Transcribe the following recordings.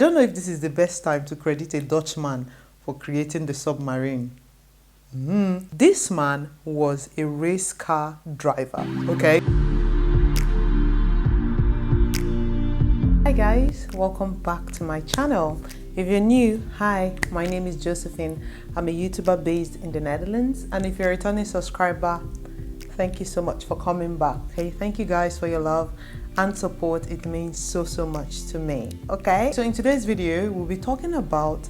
I don't know if this is the best time to credit a Dutchman for creating the submarine. This man was a race car driver, okay? Hi guys, welcome back to my channel. If you're new, hi, my name is Josephine. I'm a YouTuber based in the Netherlands, and if you're a returning subscriber, thank you so much for coming back. Hey, thank you guys for your love and support. It means so much to me. Okay, so in today's video we'll be talking about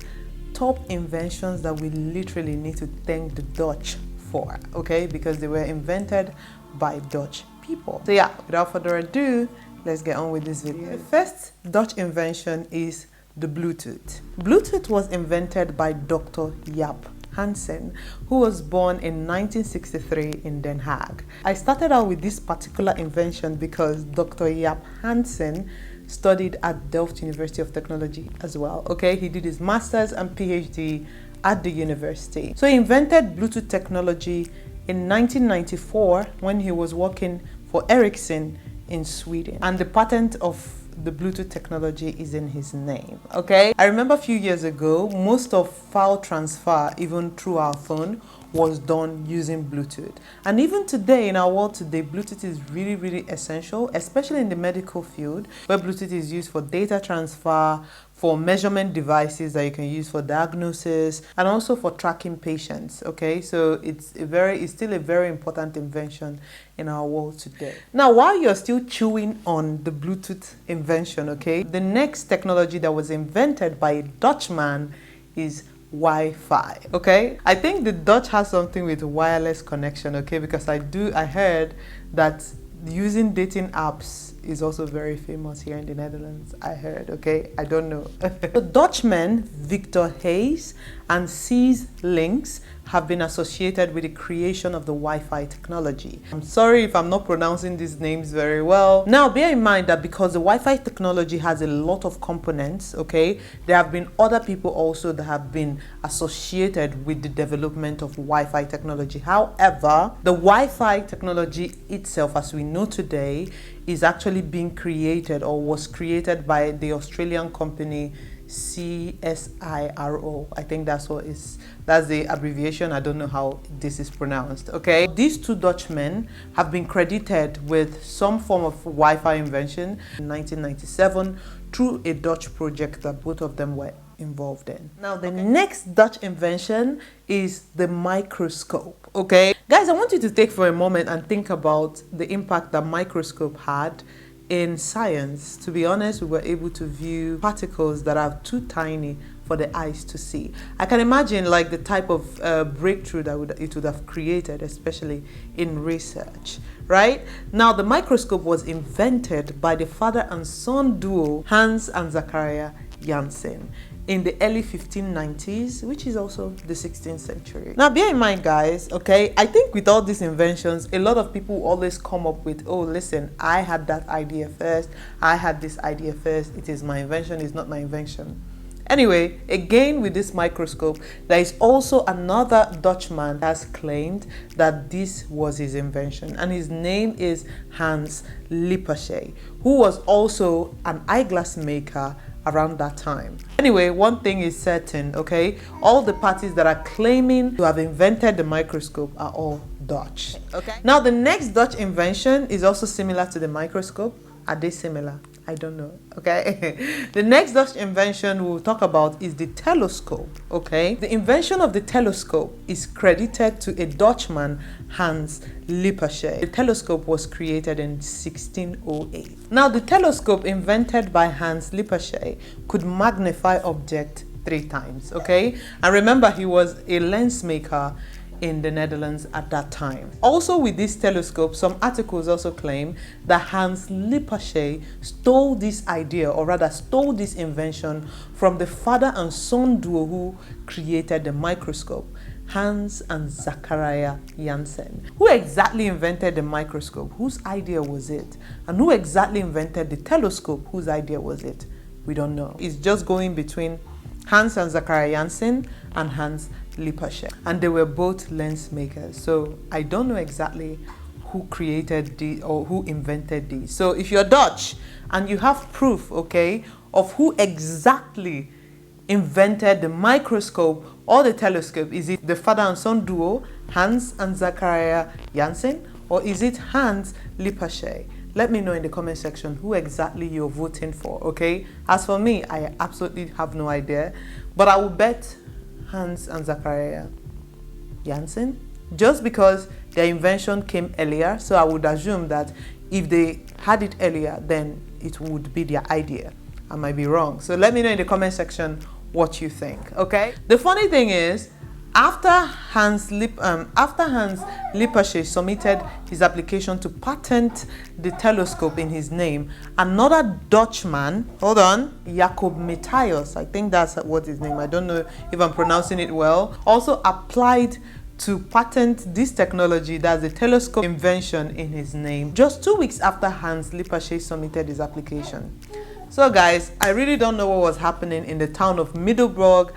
top inventions that we literally need to thank the Dutch for, okay, because they were invented by Dutch people. So yeah, without further ado, let's get on with this video. The first Dutch invention is the Bluetooth. Bluetooth was invented by Dr. Jaap Hansen, who was born in 1963 in Den Haag. I started out with this particular invention because Dr. Jaap Hansen studied at Delft University of Technology as well. Okay, he did his master's and PhD at the university. So he invented Bluetooth technology in 1994 when he was working for Ericsson in Sweden, and the patent of the Bluetooth technology is in his name. Okay, I remember a few years ago, most of file transfer, even through our phone, was done using Bluetooth. And even today, in our world today, Bluetooth is really essential, especially in the medical field, where Bluetooth is used for data transfer, for measurement devices that you can use for diagnosis, and also for tracking patients. Okay, so it's still a very important invention in our world today. Now, while you're still chewing on the Bluetooth invention, okay, the next technology that was invented by a Dutchman is Wi-Fi. Okay, I think the Dutch has something with wireless connection, okay, because I heard that using dating apps is also very famous here in the Netherlands. I heard, okay, I don't know. The Dutchmen Victor Hayes and Cees Links have been associated with the creation of the Wi-Fi technology. I'm sorry if I'm not pronouncing these names very well. Now, bear in mind that because the Wi-Fi technology has a lot of components, okay, there have been other people also that have been associated with the development of Wi-Fi technology. However, the Wi-Fi technology itself, as we know today, is actually being created or was created by the Australian company CSIRO. I think that's the abbreviation. I don't know how this is pronounced. Okay, these two Dutchmen have been credited with some form of Wi-Fi invention in 1997 through a Dutch project that both of them were involved in. Now, the next Dutch invention is the microscope. Okay, guys, I want you to take for a moment and think about the impact that microscope had in science. To be honest, we were able to view particles that are too tiny for the eyes to see. I can imagine like the type of breakthrough that it would have created, especially in research, right? Now, the microscope was invented by the father and son duo Hans and Zachariah Janssen in the early 1590s, which is also the 16th century. Now, bear in mind, guys, okay, I think with all these inventions, a lot of people always come up with, oh, listen, I had that idea first, I had this idea first, it is my invention, it's not my invention. Anyway, again with this microscope, there is also another Dutchman that has claimed that this was his invention, and his name is Hans Lippershey, who was also an eyeglass maker around that time. Anyway, one thing is certain, okay, all the parties that are claiming to have invented the microscope are all Dutch. Okay, now the next Dutch invention is also similar to the microscope. Are they similar? I don't know. Okay, the next Dutch invention we'll talk about is the telescope. Okay, the invention of the telescope is credited to a Dutchman, Hans Lippershey. The telescope was created in 1608. Now, the telescope invented by Hans Lippershey could magnify objects 3 times. Okay, and remember, he was a lens maker in the Netherlands at that time. Also, with this telescope, some articles also claim that Hans Lippershey stole this idea, or rather stole this invention, from the father and son duo who created the microscope, Hans and Zachariah Janssen. Who exactly invented the microscope? Whose idea was it? And who exactly invented the telescope? Whose idea was it? We don't know. It's just going between Hans and Zachariah Janssen and Hans Lippershey, and they were both lens makers. So I don't know exactly who created or who invented these. So if you're Dutch and you have proof, okay, of who exactly invented the microscope or the telescope. Is it the father and son duo, Hans and Zachariah Janssen, or is it Hans Lippershey? Let me know in the comment section who exactly you're voting for, okay? As for me, I absolutely have no idea, but I will bet Hans and Zachariah Janssen, just because their invention came earlier. So I would assume that if they had it earlier, then it would be their idea. I might be wrong. So let me know in the comment section what you think, okay? The funny thing is, after Hans Lippershey submitted his application to patent the telescope in his name, another Dutchman, Jacob Matthias, I think that's what his name, I don't know if I'm pronouncing it well, also applied to patent this technology, that's the telescope invention, in his name, just 2 weeks after Hans Lippershey submitted his application. So guys, I really don't know what was happening in the town of Middelburg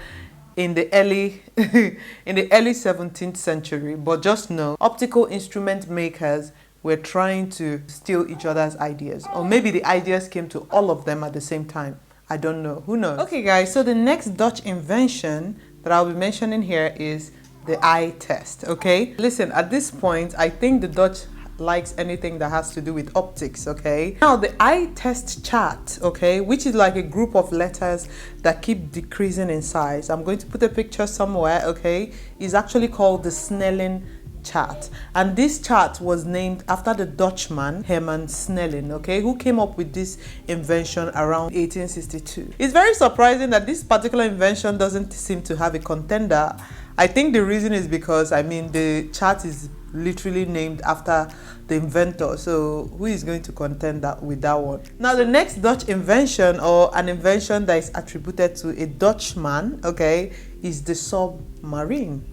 in the early 17th century, but just know optical instrument makers were trying to steal each other's ideas, or maybe the ideas came to all of them at the same time. I don't know, who knows? Okay guys, so the next Dutch invention that I'll be mentioning here is the eye test. Okay, listen, at this point I think the Dutch likes anything that has to do with optics. Okay, now the eye test chart, okay, which is like a group of letters that keep decreasing in size, I'm going to put a picture somewhere, okay, is actually called the Snelling chart, and this chart was named after the Dutchman Herman Snelling, okay, who came up with this invention around 1862. It's very surprising that this particular invention doesn't seem to have a contender. I think the reason is because, I mean, the chart is literally named after the inventor, so who is going to contend with that one? Now the next Dutch invention, or an invention that is attributed to a Dutchman, okay, is the submarine.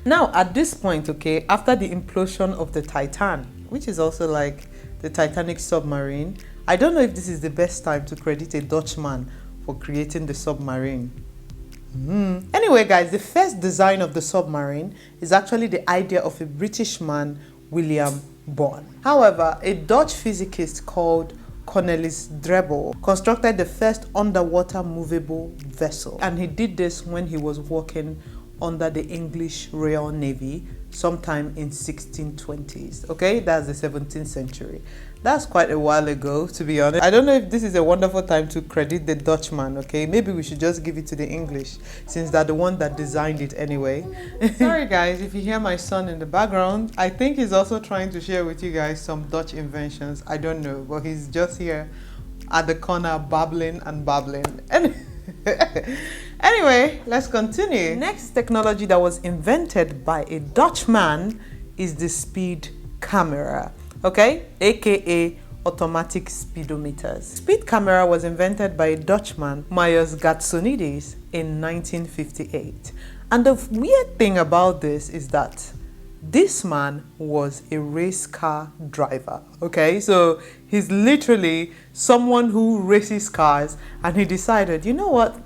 Now at this point, okay, after the implosion of the Titan, which is also like the Titanic submarine, I don't know if this is the best time to credit a Dutchman for creating the submarine. Anyway guys, the first design of the submarine is actually the idea of a British man, William Bond. However, a Dutch physicist called Cornelis Drebbel constructed the first underwater movable vessel, and he did this when he was working under the English Royal Navy sometime in 1620s. Okay, that's the 17th century. That's quite a while ago, to be honest. I don't know if this is a wonderful time to credit the Dutchman, okay? Maybe we should just give it to the English, since they're the one that designed it anyway. Sorry guys, if you hear my son in the background, I think he's also trying to share with you guys some Dutch inventions. I don't know, but he's just here at the corner babbling and babbling. Anyway, let's continue. Next technology that was invented by a Dutchman is the speed camera, okay, aka automatic speedometers. Speed camera was invented by a Dutchman, Myers Gatsonides, in 1958. And the weird thing about this is that this man was a race car driver, okay? So he's literally someone who races cars, and he decided, you know what?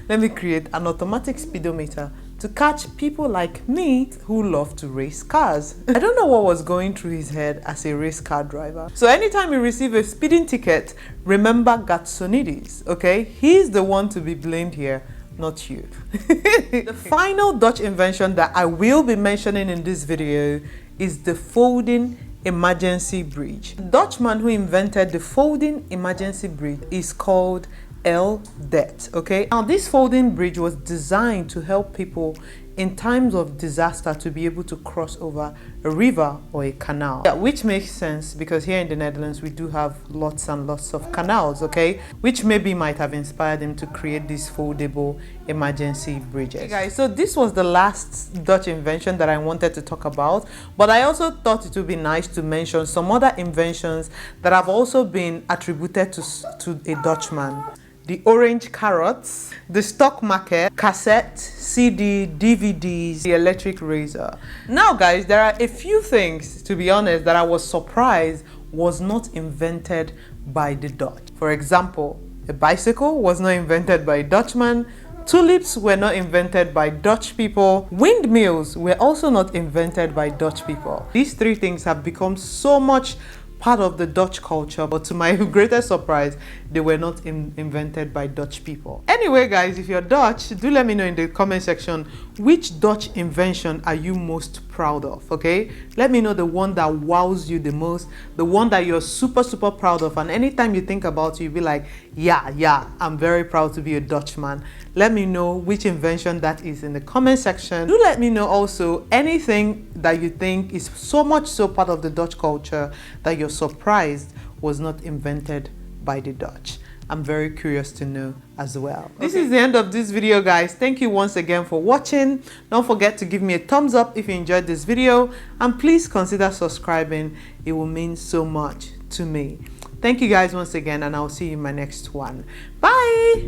Let me create an automatic speedometer to catch people like me who love to race cars. I don't know what was going through his head as a race car driver. So anytime you receive a speeding ticket, remember Gatsonides, okay? He's the one to be blamed here, not you. The final Dutch invention that I will be mentioning in this video is the folding emergency bridge. The Dutchman who invented the folding emergency bridge is called DUTCH, okay? Now this folding bridge was designed to help people in times of disaster to be able to cross over a river or a canal. Yeah, which makes sense because here in the Netherlands we do have lots and lots of canals, okay? Which maybe might have inspired them to create these foldable emergency bridges. Okay, guys, so this was the last Dutch invention that I wanted to talk about, but I also thought it would be nice to mention some other inventions that have also been attributed to a Dutchman. The orange carrots, the stock market, cassette, CD, DVDs, the electric razor. Now guys, there are a few things, to be honest, that I was surprised was not invented by the Dutch. For example, a bicycle was not invented by a Dutchman. Tulips were not invented by Dutch people. Windmills were also not invented by Dutch people. These three things have become so much part of the Dutch culture, but to my greatest surprise, they were not invented by Dutch people. Anyway, guys, if you're Dutch, do let me know in the comment section which Dutch invention are you most proud of, okay? Let me know the one that wows you the most, the one that you're super proud of, and anytime you think about it, you'll be like, yeah, I'm very proud to be a Dutchman. Let me know which invention that is in the comment section. Do let me know also anything that you think is so much so part of the Dutch culture that you're surprised was not invented by the Dutch. I'm very curious to know as well. This is the end of this video, guys. Thank you once again for watching. Don't forget to give me a thumbs up if you enjoyed this video, and please consider subscribing. It will mean so much to me. Thank you guys once again, and I'll see you in my next one. Bye.